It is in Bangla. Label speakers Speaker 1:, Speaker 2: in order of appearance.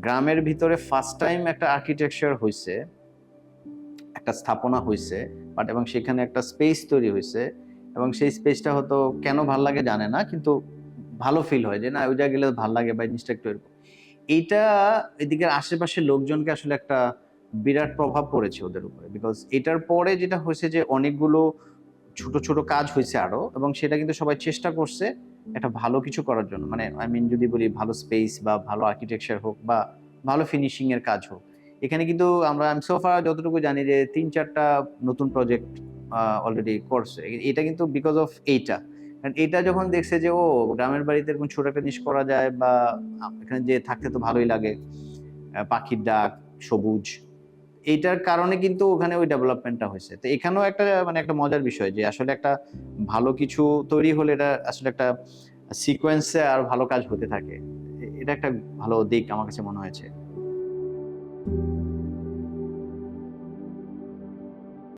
Speaker 1: গ্রামের ভিতরে ফার্স্ট টাইম একটা আর্কিটেকচার হইছে, একটা স্থাপনা হইছে, বাট এবং সেখানে একটা স্পেস তৈরি হইছে এবং সেই স্পেসটা হয়তো কেন ভাল লাগে জানে না, কিন্তু ভালো ফিল হয় যে না ওই জায়গায় গেলে ভাল লাগে বা জিনিসটা একটু এরকম। এইটা এদিকের আশেপাশের লোকজনকে আসলে একটা বিরাট প্রভাব পড়েছে ওদের উপরে। বিকজ এটার পরে যেটা হয়েছে যে অনেকগুলো ছোট, ছোট কাজ হইছে আরো এবং সেটা কিন্তু সবাই চেষ্টা করছে একটা ভালো কিছু করার জন্য। মানে আই মিন যদি বলি ভালো স্পেস বা ভালো আর্কিটেকচার হোক বা ভালো ফিনিশিং এর কাজ হোক। এখানে কিন্তু আমরা সো ফার যতটুকু জানি যে ৩-৪ টা নতুন প্রজেক্ট অলরেডি করছে। এটা কিন্তু বিকজ অফ এইটা। কারণ এটা যখন দেখছে যে গ্রামের বাড়িতে এরকম ছোট একটা জিনিস করা যায় বা এখানে যেয়ে থাকতে তো ভালোই লাগে। পাখির ডাক, সবুজ। এইটার কারণে কিন্তু ওখানে ওই ডেভেলপমেন্টটা হইছে। তো এখানেও একটা মানে একটা মজার বিষয় যে আসলে একটা ভালো কিছু তৈরি হলে এটা আসলে একটা সিকোয়েন্স এ আর ভালো কাজ হতে থাকে। এটা একটা ভালো দিক আমার কাছে মনে হয়েছে।